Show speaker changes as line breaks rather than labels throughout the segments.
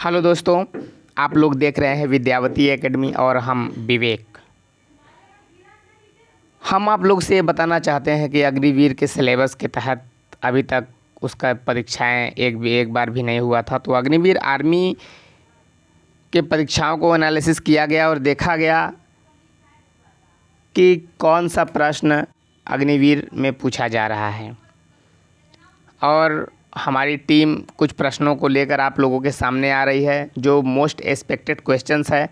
Hello दोस्तों, आप लोग देख रहे हैं विद्यावती एकेडमी और हम विवेक। हम आप लोग से ये बताना चाहते हैं कि अग्निवीर के सिलेबस के तहत अभी तक उसका परीक्षाएं एक बार भी नहीं हुआ था। तो अग्निवीर आर्मी के परीक्षाओं को एनालिसिस किया गया और देखा गया कि कौन सा प्रश्न अग्निवीर में पूछा जा रहा है, और हमारी टीम कुछ प्रश्नों को लेकर आप लोगों के सामने आ रही है जो मोस्ट एक्सपेक्टेड क्वेश्चंस है।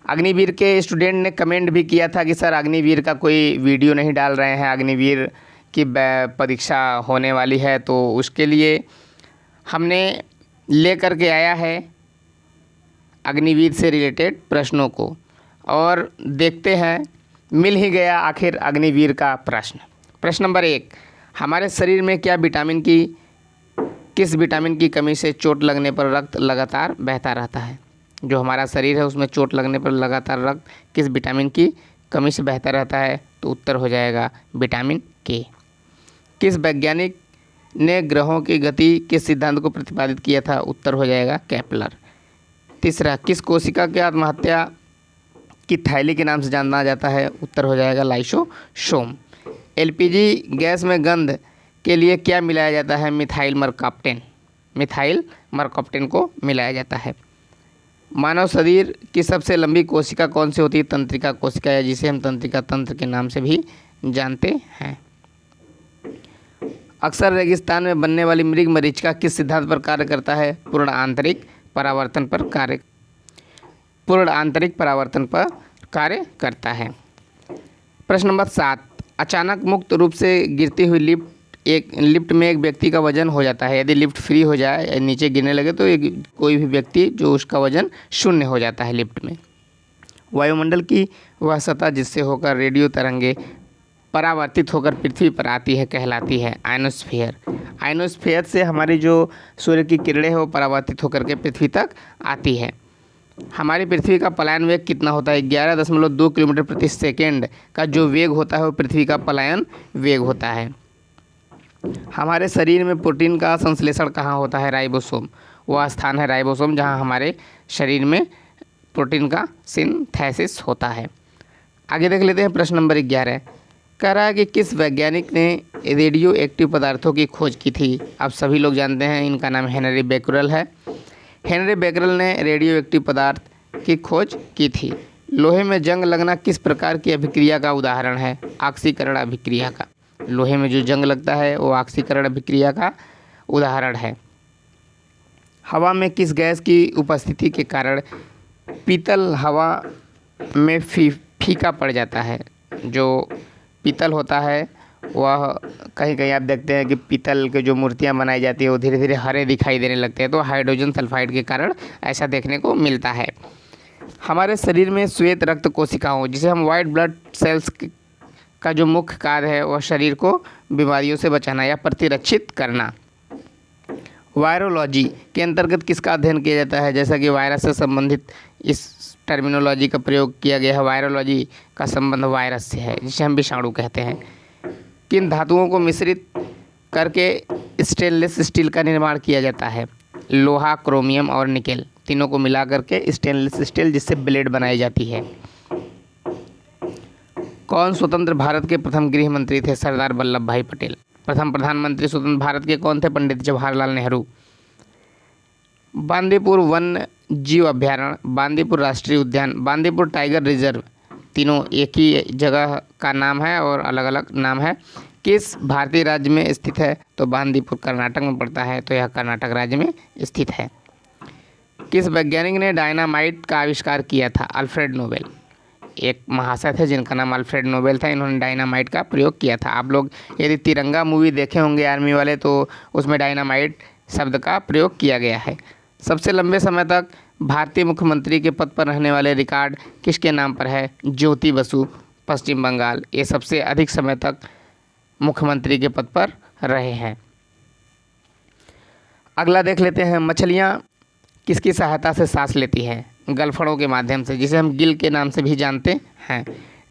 अग्निवीर के स्टूडेंट ने कमेंट भी किया था कि सर अग्निवीर का कोई वीडियो नहीं डाल रहे हैं, अग्निवीर की परीक्षा होने वाली है। तो उसके लिए हमने लेकर के आया है अग्निवीर से रिलेटेड प्रश्नों को, और देखते हैं मिल ही गया आखिर अग्निवीर का प्रश्न। प्रश्न नंबर 1, हमारे शरीर में किस विटामिन की कमी से चोट लगने पर रक्त लगातार बहता रहता है? जो हमारा शरीर है उसमें चोट लगने पर लगातार रक्त किस विटामिन की कमी से बहता रहता है? तो उत्तर हो जाएगा विटामिन के। किस वैज्ञानिक ने ग्रहों की गति के सिद्धांत को प्रतिपादित किया था? उत्तर हो जाएगा केपलर। तीसरा, किस कोशिका की आत्महत्या की थैली के नाम से जाना जाता है? उत्तर हो जाएगा लाइसोसोम। एलपीजी गैस में गंध के लिए क्या मिलाया जाता है? मिथाइल मरकप्टेन को मिलाया जाता है। मानव शरीर की सबसे लंबी कोशिका कौन सी होती है? तंत्रिका कोशिका, या जिसे हम तंत्रिका तंत्र के नाम से भी जानते हैं। अक्सर रेगिस्तान में बनने वाली मृग मरीचिका किस सिद्धांत पर कार्य करता है? पूर्ण आंतरिक परावर्तन पर कार्य करता है। प्रश्न नंबर 7, अचानक मुक्त रूप से गिरती हुई लिफ्ट में एक व्यक्ति का वजन हो जाता है। यदि लिफ्ट फ्री हो जाए, नीचे गिरने लगे, तो कोई भी व्यक्ति जो उसका वजन 0 हो जाता है लिफ्ट में। वायुमंडल की वह सतह जिससे होकर रेडियो तरंगे परावर्तित होकर पृथ्वी पर आती है कहलाती है आयनोस्फीयर। आयनोस्फीयर से हमारी जो सूर्य की किरणें हैं वो परावर्तित होकर के पृथ्वी तक आती है। हमारी पृथ्वी का पलायन वेग कितना होता है? 11.2 किलोमीटर प्रति सेकेंड का जो वेग होता है वो पृथ्वी का पलायन वेग होता है। हमारे शरीर में प्रोटीन का संश्लेषण कहाँ होता है? राइबोसोम। वह स्थान है राइबोसोम जहाँ हमारे शरीर में प्रोटीन का सिंथेसिस होता है। आगे देख लेते हैं प्रश्न नंबर 11। कह रहा है कि किस वैज्ञानिक ने रेडियो एक्टिव पदार्थों की खोज की थी? आप सभी लोग जानते हैं, इनका नाम हेनरी बेकरल है। हेनरी बेकरल ने रेडियो एक्टिव पदार्थ की खोज की थी। लोहे में जंग लगना किस प्रकार की अभिक्रिया का उदाहरण है? ऑक्सीकरण अभिक्रिया का। लोहे में जो जंग लगता है वो ऑक्सीकरण अभिक्रिया का उदाहरण है। हवा में किस गैस की उपस्थिति के कारण पीतल हवा में फीका पड़ जाता है? जो पीतल होता है वह कहीं कहीं आप देखते हैं कि पीतल के जो मूर्तियां बनाई जाती है वो धीरे धीरे हरे दिखाई देने लगते हैं, तो हाइड्रोजन सल्फाइड के कारण ऐसा देखने को मिलता है। हमारे शरीर में श्वेत रक्त कोशिकाओं, जिसे हम वाइट ब्लड सेल्स का जो मुख्य कार्य है वह शरीर को बीमारियों से बचाना या प्रतिरक्षित करना। वायरोलॉजी के अंतर्गत किसका अध्ययन किया जाता है? जैसा कि वायरस से संबंधित इस टर्मिनोलॉजी का प्रयोग किया गया है। वायरोलॉजी का संबंध वायरस से है, जिसे हम विषाणु कहते हैं। किन धातुओं को मिश्रित करके स्टेनलेस स्टील का निर्माण किया जाता है? लोहा, क्रोमियम और निकेल, तीनों को मिला करके स्टेनलेस स्टील, जिससे ब्लेड बनाई जाती है। कौन स्वतंत्र भारत के प्रथम गृह मंत्री थे? सरदार वल्लभ भाई पटेल। प्रथम प्रधानमंत्री स्वतंत्र भारत के कौन थे? पंडित जवाहरलाल नेहरू। बांदीपुर वन्य जीव अभ्यारण्य, बांदीपुर राष्ट्रीय उद्यान, बांदीपुर टाइगर रिजर्व, तीनों एक ही जगह का नाम है और अलग अलग नाम है। किस भारतीय राज्य में स्थित है? तो बांदीपुर कर्नाटक में पड़ता है, तो यह कर्नाटक राज्य में स्थित है। किस वैज्ञानिक ने डायनामाइट का आविष्कार किया था? Alfred Nobel. एक महाशय थे जिनका नाम अल्फ्रेड नोबेल था, इन्होंने डायनामाइट का प्रयोग किया था। आप लोग यदि तिरंगा मूवी देखे होंगे आर्मी वाले, तो उसमें डायनामाइट शब्द का प्रयोग किया गया है। सबसे लंबे समय तक भारतीय मुख्यमंत्री के पद पर रहने वाले रिकॉर्ड किसके नाम पर है? ज्योति बसु, पश्चिम बंगाल। ये सबसे अधिक समय तक मुख्यमंत्री के पद पर रहे हैं। अगला देख लेते हैं, मछलियाँ किसकी सहायता से सांस लेती हैं? गलफड़ों के माध्यम से, जिसे हम गिल के नाम से भी जानते हैं।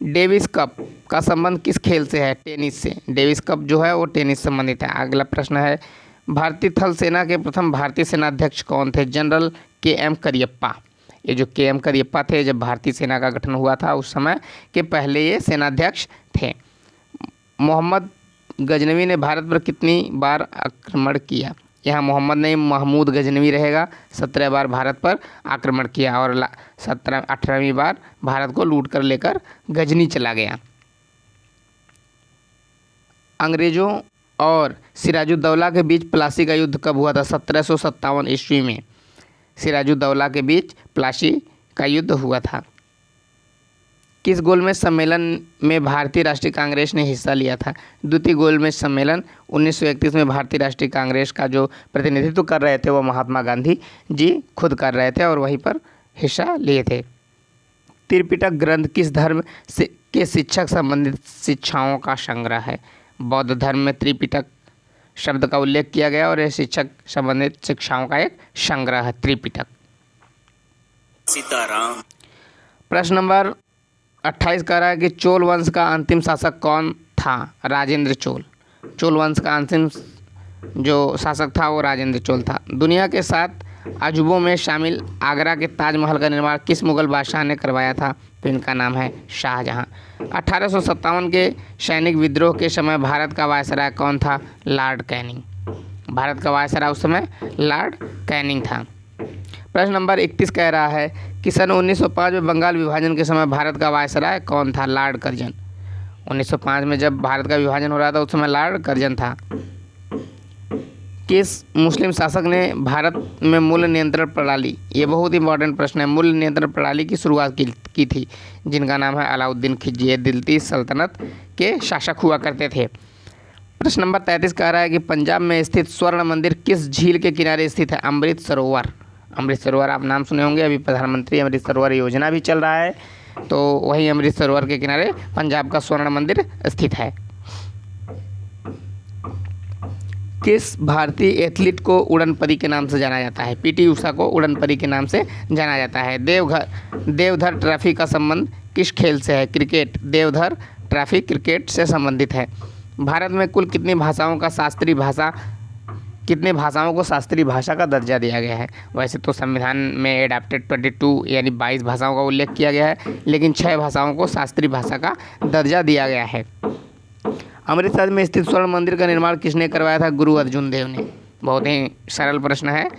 डेविस कप का संबंध किस खेल से है? टेनिस से। डेविस कप जो है वो टेनिस संबंधित है। अगला प्रश्न है, भारतीय थल सेना के प्रथम भारतीय सेनाध्यक्ष कौन थे? General KM Cariappa. ये जो KM करियप्पा थे, जब भारतीय सेना का गठन हुआ था उस समय के पहले ये सेनाध्यक्ष थे। मोहम्मद गजनवी ने भारत पर कितनी बार आक्रमण किया? यहाँ मोहम्मद नहीं, महमूद गजनवी रहेगा। 17 बार भारत पर आक्रमण किया और 18वीं बार भारत को लूट कर लेकर गजनी चला गया। अंग्रेजों और सिराजुद्दौला के बीच प्लासी का युद्ध कब हुआ था? 1757 ईस्वी में सिराजुद्दौला के बीच प्लासी का युद्ध हुआ था। किस गोलमेज सम्मेलन में भारतीय राष्ट्रीय कांग्रेस ने हिस्सा लिया था? द्वितीय गोलमेज सम्मेलन 1931 में भारतीय राष्ट्रीय कांग्रेस का जो प्रतिनिधित्व कर रहे थे वो महात्मा गांधी जी खुद कर रहे थे और वहीं पर हिस्सा लिए थे। त्रिपिटक ग्रंथ किस धर्म से के शिक्षक संबंधित शिक्षाओं का संग्रह है? बौद्ध धर्म में त्रिपिटक शब्द का उल्लेख किया गया और यह शिक्षक संबंधित शिक्षाओं का एक संग्रह है त्रिपिटक।
सीताराम।
प्रश्न नंबर 28 कह रहा है कि चोल वंश का अंतिम शासक कौन था? राजेंद्र चोल। चोल वंश का अंतिम जो शासक था वो राजेंद्र चोल था। दुनिया के 7 अजूबों में शामिल आगरा के ताजमहल का निर्माण किस मुगल बादशाह ने करवाया था? तो इनका नाम है शाहजहां। 1857 के सैनिक विद्रोह के समय भारत का वायसराय कौन था? Lord Canning. भारत का वायसराय उस समय लॉर्ड कैनिंग था। प्रश्न नंबर 31 कह रहा है कि सन 1905 में बंगाल विभाजन के समय भारत का वायसराय कौन था? Lord Curzon. 1905 में जब भारत का विभाजन हो रहा था उस समय लॉर्ड कर्जन था। किस मुस्लिम शासक ने भारत में मूल्य नियंत्रण प्रणाली, ये बहुत इंपॉर्टेंट प्रश्न है, मूल्य नियंत्रण प्रणाली की शुरुआत की थी? जिनका नाम है अलाउद्दीन खिलजी। दिल्ली सल्तनत के शासक हुआ करते थे। प्रश्न नंबर 33 कह रहा है कि पंजाब में स्थित स्वर्ण मंदिर किस झील के किनारे स्थित है? अमृत सरोवर। अमृत सरोवर आप नाम सुने होंगे, अभी प्रधानमंत्री अमृत सरोवर योजना भी चल रहा है, तो वही अमृत सरोवर के किनारे पंजाब का स्वर्ण मंदिर स्थित है। किस भारतीय एथलीट को उड़न परी के नाम से जाना जाता है? PT उषा को उड़न परी के नाम से जाना जाता है। देवधर ट्रॉफी का संबंध किस खेल से है? क्रिकेट। देवधर ट्रॉफी क्रिकेट से संबंधित है। भारत में कुल कितनी भाषाओं को शास्त्रीय भाषा का दर्जा दिया गया है? वैसे तो संविधान में एडाप्टेड 22 यानी 22 भाषाओं का उल्लेख किया गया है, लेकिन 6 भाषाओं को शास्त्रीय भाषा का दर्जा दिया गया है। अमृतसर में स्थित स्वर्ण मंदिर का निर्माण किसने करवाया था? गुरु अर्जुन देव ने। बहुत ही सरल प्रश्न है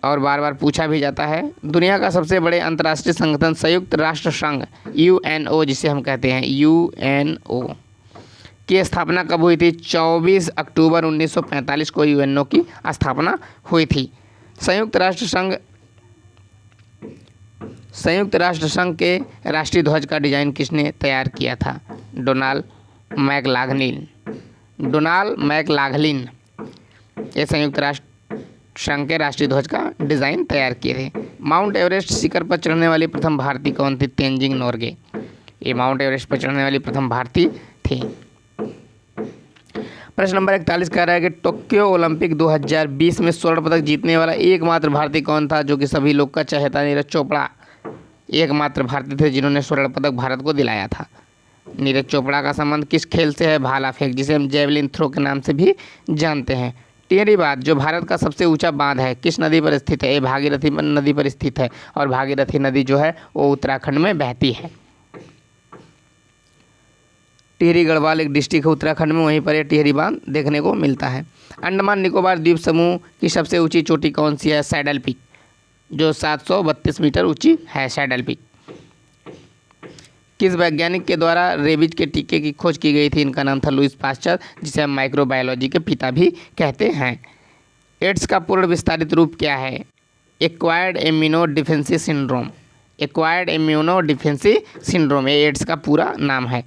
और बार बार पूछा भी जाता है। दुनिया का सबसे बड़े अंतर्राष्ट्रीय संगठन संयुक्त राष्ट्र संघ UNO, जिसे हम कहते हैं UNO, की स्थापना कब हुई थी? 24 अक्टूबर 1945 को UNO की स्थापना हुई थी। संयुक्त राष्ट्र संघ के राष्ट्रीय ध्वज का डिजाइन किसने तैयार किया था? डोनाल्ड मैकलाघलिन। ये संयुक्त राष्ट्र संघ के राष्ट्रीय ध्वज का डिज़ाइन तैयार किए थे। माउंट एवरेस्ट शिखर पर चढ़ने वाली प्रथम भारतीय कौन थी? तेंजिंग नोरगे। ये माउंट एवरेस्ट पर चढ़ने वाली प्रथम भारतीय थी। प्रश्न नंबर 41 कह रहा है कि टोक्यो ओलंपिक 2020 में स्वर्ण पदक जीतने वाला एकमात्र भारतीय कौन था? जो कि सभी लोग का चहेता नीरज चोपड़ा एकमात्र भारतीय थे जिन्होंने स्वर्ण पदक भारत को दिलाया था। नीरज चोपड़ा का संबंध किस खेल से है? भाला फेंक, जिसे हम जेवलिन थ्रो के नाम से भी जानते हैं। टिहरी बांध जो भारत का सबसे ऊंचा बांध है किस नदी पर स्थित है? ये भागीरथी नदी पर स्थित है और भागीरथी नदी जो है वो उत्तराखंड में बहती है। टिहरी गढ़वाल एक डिस्ट्रिक्ट है उत्तराखंड में, वहीं पर यह टिहरी बांध देखने को मिलता है। अंडमान निकोबार द्वीप समूह की सबसे ऊंची चोटी कौन सी है? सैडल पीक, जो 732 मीटर ऊंची है सैडल पीक। किस वैज्ञानिक के द्वारा रेबीज के टीके की खोज की गई थी? इनका नाम था लुईस पास्चर, जिसे हम माइक्रोबायोलॉजी के पिता भी कहते हैं। एड्स का पूर्ण विस्तारित रूप क्या है? Acquired immunodeficiency syndrome. Acquired immunodeficiency syndrome ये एड्स का पूरा नाम है।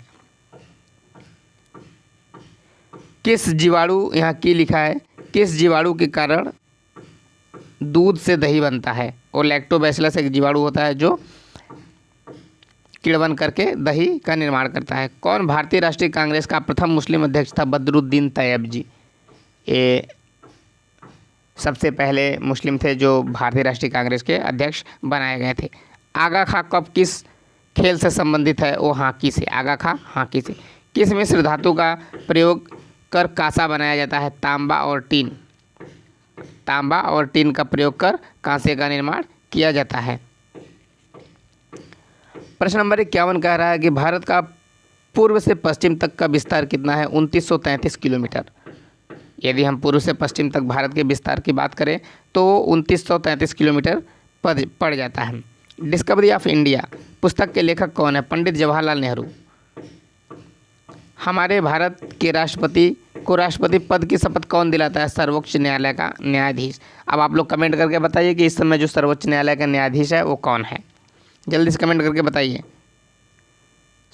किस जीवाणु, यहाँ की लिखा है, किस जीवाणु के कारण दूध से दही बनता है? और लैक्टोबैसिलस एक जीवाणु होता है जो किड़वन करके दही का निर्माण करता है। कौन भारतीय राष्ट्रीय कांग्रेस का प्रथम मुस्लिम अध्यक्ष था? बदरुद्दीन तैयब जी। ये सबसे पहले मुस्लिम थे जो भारतीय राष्ट्रीय कांग्रेस के अध्यक्ष बनाए गए थे। आगा खा कप किस खेल से संबंधित है? वो हॉकी से। आगा खा हॉकी से। किस मिश्र धातु का प्रयोग कर कांसा बनाया जाता है? तांबा और टीन। तांबा और टीन का प्रयोग कर कांसे का निर्माण किया जाता है। प्रश्न नंबर 51 कह रहा है कि भारत का पूर्व से पश्चिम तक का विस्तार कितना है? 2933 किलोमीटर। यदि हम पूर्व से पश्चिम तक भारत के विस्तार की बात करें तो 2933 किलोमीटर पड़ जाता है। डिस्कवरी ऑफ इंडिया पुस्तक के लेखक कौन है? पंडित जवाहरलाल नेहरू। हमारे भारत के राष्ट्रपति को राष्ट्रपति पद की शपथ कौन दिलाता है? सर्वोच्च न्यायालय का न्यायाधीश। अब आप लोग कमेंट करके बताइए कि इस समय जो सर्वोच्च न्यायालय का न्यायाधीश है वो कौन है? जल्दी से कमेंट करके बताइए।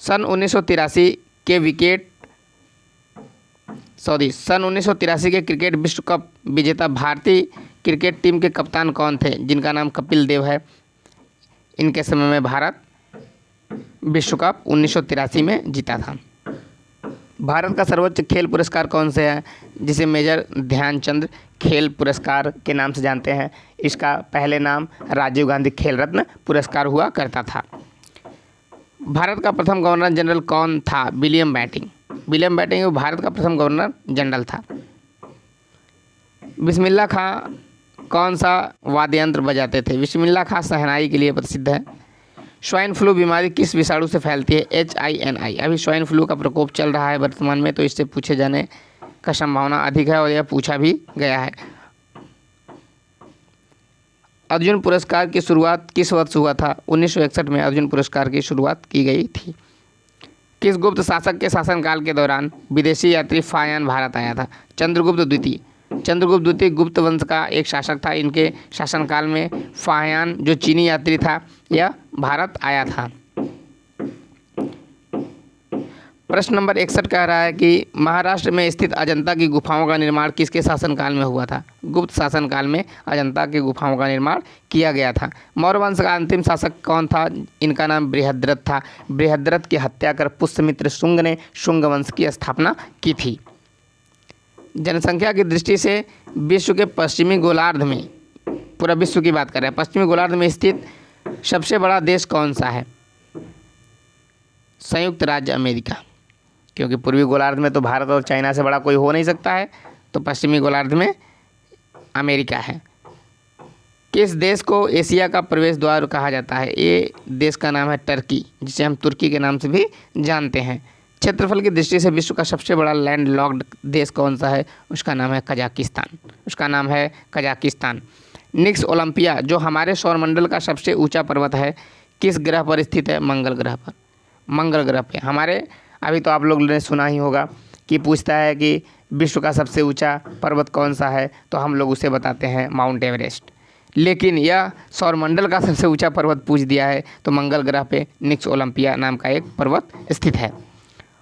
सन 1983 के क्रिकेट विश्व कप विजेता भारतीय क्रिकेट टीम के कप्तान कौन थे? जिनका नाम कपिल देव है। इनके समय में भारत विश्व कप 1983 में जीता था। भारत का सर्वोच्च खेल पुरस्कार कौन से है? जिसे मेजर ध्यानचंद खेल पुरस्कार के नाम से जानते हैं। इसका पहले नाम राजीव गांधी खेल रत्न पुरस्कार हुआ करता था। भारत का प्रथम गवर्नर जनरल कौन था? William Bentinck. William Bentinck Bharat का प्रथम गवर्नर जनरल था। बिस्मिल्लाह खां कौन सा वाद्य यंत्र बजाते थे? बिस्मिल्लाह खां शहनाई के लिए प्रसिद्ध है। स्वाइन फ्लू बीमारी किस विषाणु से फैलती है? HINI। अभी स्वाइन फ्लू का प्रकोप चल रहा है वर्तमान में, तो इससे पूछे जाने का संभावना अधिक है और यह पूछा भी गया है। अर्जुन पुरस्कार की शुरुआत किस वर्ष हुआ था? 1961 में अर्जुन पुरस्कार की शुरुआत की गई थी। किस गुप्त शासक के शासनकाल के दौरान विदेशी यात्री फायान भारत आया था? चंद्रगुप्त द्वितीय। चंद्रगुप्त द्वितीय गुप्त वंश का एक शासक था। इनके शासनकाल में फायान जो चीनी यात्री था यह भारत आया था। प्रश्न नंबर 61 कह रहा है कि महाराष्ट्र में स्थित अजंता की गुफाओं का निर्माण किसके शासनकाल में हुआ था? गुप्त शासनकाल में अजंता की गुफाओं का निर्माण किया गया था। मौर्य वंश का अंतिम शासक कौन था? इनका नाम बृहद्रथ था। बृहद्रथ की हत्या कर पुष्यमित्र शुंग ने शुंग वंश की स्थापना की थी। जनसंख्या की दृष्टि से विश्व के पश्चिमी गोलार्ध में, पूरा विश्व की बात कर रहे हैं, पश्चिमी गोलार्ध में स्थित सबसे बड़ा देश कौन सा है? संयुक्त राज्य अमेरिका। क्योंकि पूर्वी गोलार्ध में तो भारत और चाइना से बड़ा कोई हो नहीं सकता है, तो पश्चिमी गोलार्ध में अमेरिका है। किस देश को एशिया का प्रवेश द्वार कहा जाता है? ये देश का नाम है टर्की, जिसे हम तुर्की के नाम से भी जानते हैं। क्षेत्रफल की दृष्टि से विश्व का सबसे बड़ा लैंड लॉक्ड देश कौन सा है? उसका नाम है कजाकिस्तान। निक्स ओलंपिया जो हमारे सौरमंडल का सबसे ऊंचा पर्वत है किस ग्रह पर स्थित है? मंगल ग्रह पर। हमारे अभी तो आप लोगों ने सुना ही होगा कि पूछता है कि विश्व का सबसे ऊंचा पर्वत कौन सा है, तो हम लोग उसे बताते हैं माउंट एवरेस्ट। लेकिन यह सौरमंडल का सबसे ऊंचा पर्वत पूछ दिया है, तो मंगल ग्रह पे निक्स ओलंपिया नाम का एक पर्वत स्थित है।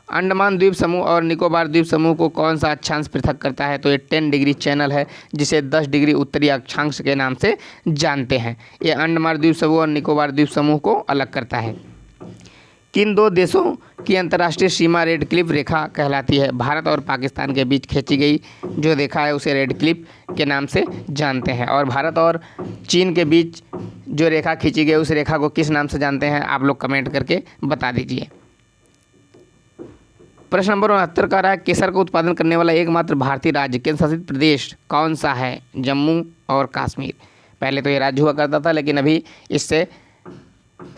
अंडमान द्वीप समूह और निकोबार द्वीप समूह को कौन सा अक्षांश पृथक करता है? तो ये 10 डिग्री चैनल है, जिसे 10 डिग्री उत्तरी अक्षांश के नाम से जानते हैं। ये अंडमान द्वीप समूह और निकोबार द्वीप समूह को अलग करता है। किन दो देशों की अंतर्राष्ट्रीय सीमा रेड क्लिफ रेखा कहलाती है? भारत और पाकिस्तान के बीच खींची गई जो रेखा है उसे रेड क्लिफ के नाम से जानते हैं। और भारत और चीन के बीच जो रेखा खींची गई उस रेखा को किस नाम से जानते हैं? आप लोग कमेंट करके बता दीजिए। प्रश्न नंबर 69 का रहा है केसर का उत्पादन करने वाला एकमात्र भारतीय राज्य केंद्र शासित प्रदेश कौन सा है? जम्मू और कश्मीर। पहले तो ये राज्य हुआ करता था, लेकिन अभी इससे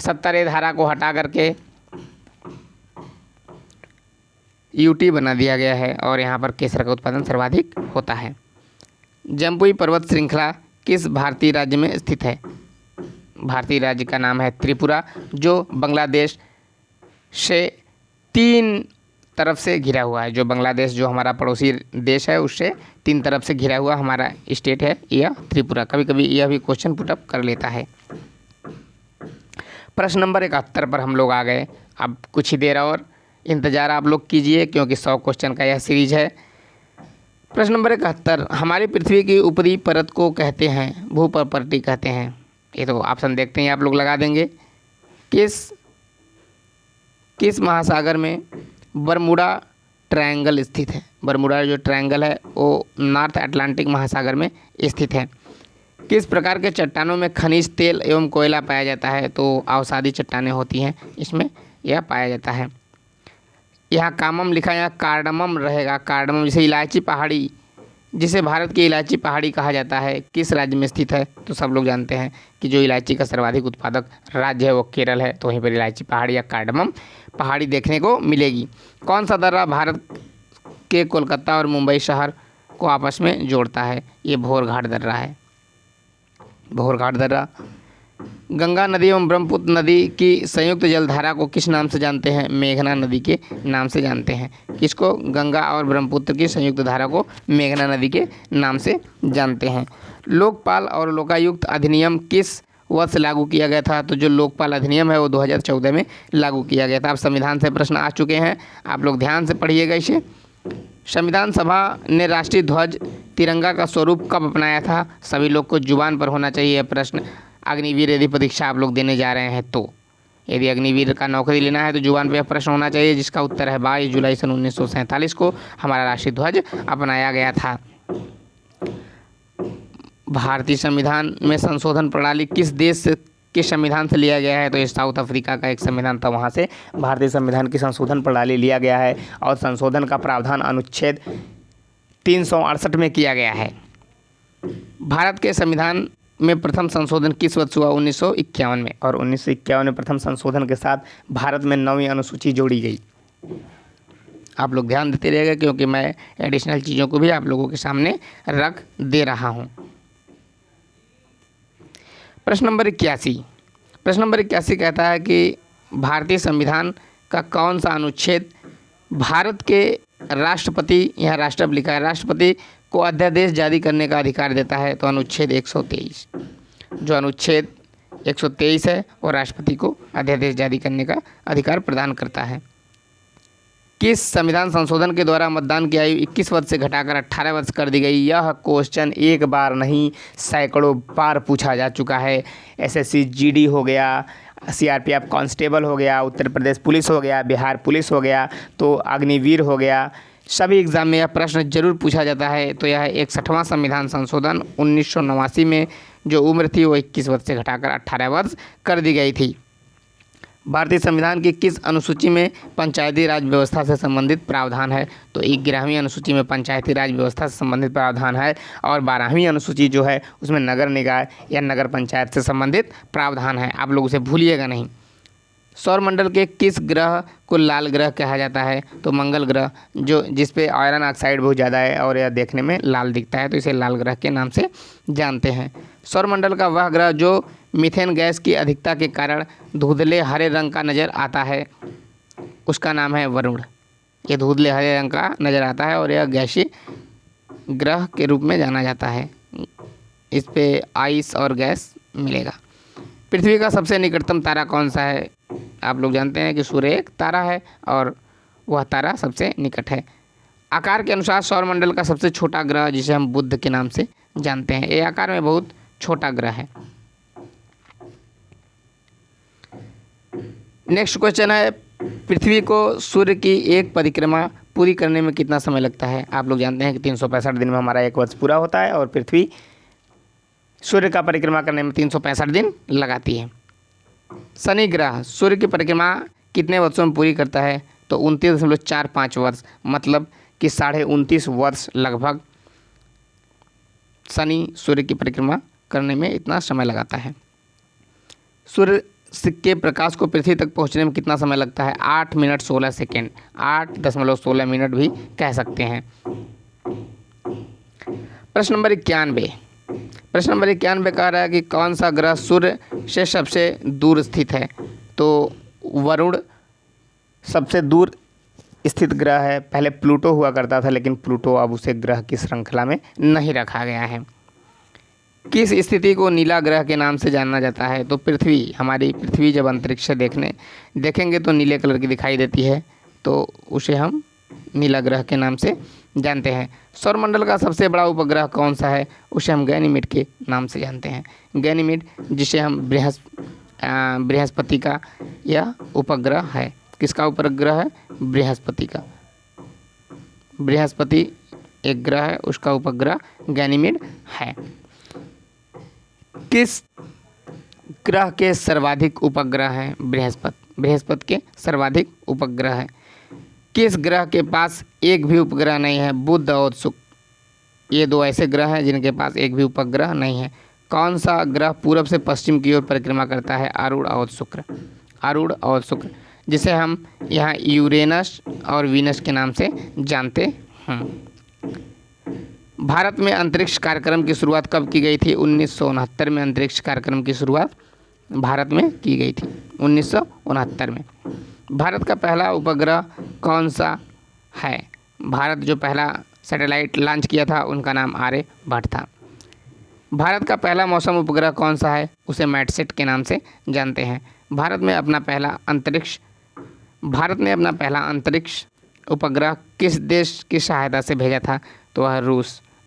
70 धारा को हटा करके UT बना दिया गया है और यहाँ पर केसर का उत्पादन सर्वाधिक होता है। जम्पुई पर्वत श्रृंखला किस भारतीय राज्य में स्थित है? भारतीय राज्य का नाम है त्रिपुरा, जो बांग्लादेश से 3 तरफ से घिरा हुआ है। जो बांग्लादेश जो हमारा पड़ोसी देश है उससे 3 तरफ से घिरा हुआ हमारा स्टेट है यह त्रिपुरा। कभी कभी यह भी क्वेश्चन पुटअप कर लेता है। प्रश्न नंबर 71 पर हम लोग आ गए। अब कुछ ही देर और इंतज़ार आप लोग कीजिए, क्योंकि 100 क्वेश्चन का यह सीरीज है। प्रश्न नंबर 71 हमारी पृथ्वी की ऊपरी परत को कहते हैं? भूप्रपट्टी कहते हैं। ये तो ऑप्शन देखते हैं आप लोग लगा देंगे। किस महासागर में बरमूडा ट्रायंगल स्थित है? बरमूडा जो ट्रायंगल है वो नॉर्थ अटलांटिक महासागर में स्थित है। किस प्रकार के चट्टानों में खनिज तेल एवं कोयला पाया जाता है? तो अवसादी चट्टानें होती हैं, इसमें यह पाया जाता है। यहाँ कामम लिखा है, यहाँ कार्डमम रहेगा। कार्डमम जैसे इलायची पहाड़ी जिसे भारत की इलायची पहाड़ी कहा जाता है, किस राज्य में स्थित है? तो सब लोग जानते हैं कि जो इलायची का सर्वाधिक उत्पादक राज्य है वो केरल है, तो वहीं पर इलायची पहाड़ी या कार्डमम पहाड़ी देखने को मिलेगी। कौन सा दर्रा भारत के कोलकाता और मुंबई शहर को आपस में जोड़ता है? ये भोरघाट दर्रा है, भोरघाट दर्रा। गंगा नदी एवं ब्रह्मपुत्र नदी की संयुक्त जलधारा को किस नाम से जानते हैं? मेघना नदी के नाम से जानते हैं। किसको? गंगा और ब्रह्मपुत्र की संयुक्त धारा को मेघना नदी के नाम से जानते हैं। लोकपाल और लोकायुक्त अधिनियम किस वर्ष लागू किया गया था? तो जो लोकपाल अधिनियम है वो 2014 में लागू किया गया था। अब संविधान से प्रश्न आ चुके हैं, आप लोग ध्यान से पढ़िएगा इसे। संविधान सभा ने राष्ट्रीय ध्वज तिरंगा का स्वरूप कब अपनाया था? सभी लोग को जुबान पर होना चाहिए यह प्रश्न। अग्निवीर यदि परीक्षा आप लोग देने जा रहे हैं तो, यदि अग्निवीर का नौकरी लेना है तो जुबान पे प्रश्न होना चाहिए, जिसका उत्तर है 22 जुलाई सन 1947 को हमारा राष्ट्रीय ध्वज अपनाया गया था। भारतीय संविधान में संशोधन प्रणाली किस देश के संविधान से लिया गया है? तो ये साउथ अफ्रीका का एक संविधान था, वहाँ से भारतीय संविधान की संशोधन प्रणाली लिया गया है और संशोधन का प्रावधान अनुच्छेद 368 में किया गया है। भारत के संविधान में प्रथम संशोधन किस वर्ष हुआ? 1951 में, और 1951 में प्रथम संशोधन के साथ भारत में 9वीं अनुसूची जोड़ी गई। आप लोग ध्यान देते रहिएगा क्योंकि मैं एडिशनल चीज़ों को भी आप लोगों के सामने रख दे रहा हूँ। प्रश्न नंबर 81। प्रश्न नंबर 81 कहता है कि भारतीय संविधान का कौन सा अनुच्छेद भारत के राष्ट्रपति, यहाँ राष्ट्रपति लिखा है, राष्ट्रपति को अध्यादेश जारी करने का अधिकार देता है? तो अनुच्छेद 123। जो अनुच्छेद 123 है वो राष्ट्रपति को अध्यादेश जारी करने का अधिकार प्रदान करता है। किस संविधान संशोधन के द्वारा मतदान की आयु 21 वर्ष से घटाकर 18 वर्ष कर दी गई? यह क्वेश्चन एक बार नहीं सैकड़ों बार पूछा जा चुका है। एसएससी जीडी हो गया, सीआरपीएफ कांस्टेबल हो गया, उत्तर प्रदेश पुलिस हो गया, बिहार पुलिस हो गया, तो अग्निवीर हो गया, सभी एग्ज़ाम में यह प्रश्न जरूर पूछा जाता है। तो यह 61वां संविधान संशोधन 1989 में जो उम्र थी वो 21 वर्ष से घटाकर 18 वर्ष कर दी गई थी। भारतीय संविधान की किस अनुसूची में पंचायती राज व्यवस्था से संबंधित प्रावधान है? तो 11वीं अनुसूची में पंचायती राज व्यवस्था से संबंधित प्रावधान है, और 12वीं अनुसूची जो है उसमें नगर निकाय या नगर पंचायत से संबंधित प्रावधान है। आप लोग उसे भूलिएगा नहीं। सौरमंडल के किस ग्रह को लाल ग्रह कहा जाता है? तो मंगल ग्रह, जो जिस पे आयरन ऑक्साइड बहुत ज़्यादा है और यह देखने में लाल दिखता है, तो इसे लाल ग्रह के नाम से जानते हैं। सौरमंडल का वह ग्रह जो मीथेन गैस की अधिकता के कारण धुंधले हरे रंग का नज़र आता है, उसका नाम है वरुण। ये धुंधले हरे रंग का नज़र आता है और यह गैसीय ग्रह के रूप में जाना जाता है। इस पे आइस और गैस मिलेगा। पृथ्वी का सबसे निकटतम तारा कौन सा है? आप लोग जानते हैं कि सूर्य एक तारा है और वह तारा सबसे निकट है। आकार के अनुसार सौरमंडल का सबसे छोटा ग्रह, जिसे हम बुध के नाम से जानते हैं, ये आकार में बहुत छोटा ग्रह है। नेक्स्ट क्वेश्चन है, पृथ्वी को सूर्य की एक परिक्रमा पूरी करने में कितना समय लगता है? आप लोग जानते हैं कि 365 दिन में हमारा एक वर्ष पूरा होता है और पृथ्वी सूर्य का परिक्रमा करने में 365 दिन लगाती है। शनि ग्रह सूर्य की परिक्रमा कितने वर्षों में पूरी करता है? तो 29.45 वर्ष, मतलब कि 29.5 वर्ष लगभग शनि सूर्य की परिक्रमा करने में इतना समय लगाता है। सूर्य के प्रकाश को पृथ्वी तक पहुंचने में कितना समय लगता है? 8 मिनट 16 सेकेंड, 8.16 मिनट भी कह सकते हैं। प्रश्न नंबर 91। प्रश्न नंबर 91 कह रहा है कि कौन सा ग्रह सूर्य से सबसे दूर स्थित है? तो वरुण सबसे दूर स्थित ग्रह है। पहले प्लूटो हुआ करता था, लेकिन प्लूटो अब उसे ग्रह की श्रृंखला में नहीं रखा गया है। किस स्थिति को नीला ग्रह के नाम से जाना जाता है? तो पृथ्वी, हमारी पृथ्वी जब अंतरिक्ष से देखेंगे तो नीले कलर की दिखाई देती है, तो उसे हम नीला ग्रह के नाम से जानते हैं। सौरमंडल का सबसे बड़ा उपग्रह कौन सा है? उसे हम गैनीमेड के नाम से जानते हैं। गैनीमेड, जिसे हम बृहस्पति का यह उपग्रह है। किसका उपग्रह है? बृहस्पति का। बृहस्पति एक ग्रह है, उसका उपग्रह गैनीमेड है। किस ग्रह के सर्वाधिक उपग्रह हैं? बृहस्पति के सर्वाधिक उपग्रह है। किस ग्रह के पास एक भी उपग्रह नहीं है? बुध और शुक्र। ये 2 ऐसे ग्रह हैं जिनके पास एक भी उपग्रह नहीं है। कौन सा ग्रह पूरब से पश्चिम की ओर परिक्रमा करता है? अरुण और शुक्र, अरुण और शुक्र, जिसे हम यहाँ यूरेनस और वीनस के नाम से जानते हैं। भारत में अंतरिक्ष कार्यक्रम की शुरुआत कब की गई थी? 1969 में अंतरिक्ष कार्यक्रम की शुरुआत भारत में की गई थी, 1969 में। भारत का पहला उपग्रह कौन सा है? भारत जो पहला सैटेलाइट लॉन्च किया था उनका नाम आर्यभट्ट था। भारत का पहला मौसम उपग्रह कौन सा है? उसे मैटसेट के नाम से जानते हैं। भारत ने अपना पहला अंतरिक्ष उपग्रह किस देश की सहायता से भेजा था? तो वह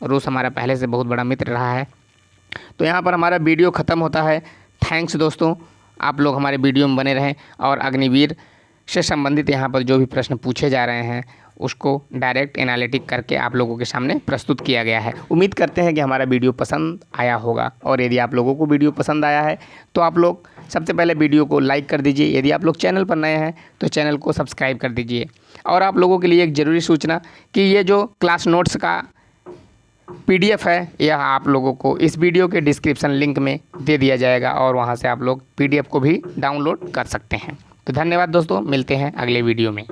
रूस हमारा पहले से बहुत बड़ा मित्र रहा है। तो यहाँ पर हमारा वीडियो ख़त्म होता है। थैंक्स दोस्तों, आप लोग हमारे वीडियो में बने रहें और अग्निवीर से संबंधित यहाँ पर जो भी प्रश्न पूछे जा रहे हैं उसको डायरेक्ट एनालिटिक करके आप लोगों के सामने प्रस्तुत किया गया है। उम्मीद करते हैं कि हमारा वीडियो पसंद आया होगा, और यदि आप लोगों को वीडियो पसंद आया है तो आप लोग सबसे पहले वीडियो को लाइक कर दीजिए। यदि आप लोग चैनल पर नए हैं तो चैनल को सब्सक्राइब कर दीजिए। और आप लोगों के लिए एक ज़रूरी सूचना कि ये जो क्लास नोट्स का PDF है यह आप लोगों को इस वीडियो के डिस्क्रिप्शन लिंक में दे दिया जाएगा, और वहाँ से आप लोग PDF को भी डाउनलोड कर सकते हैं। तो धन्यवाद दोस्तों, मिलते हैं अगले वीडियो में।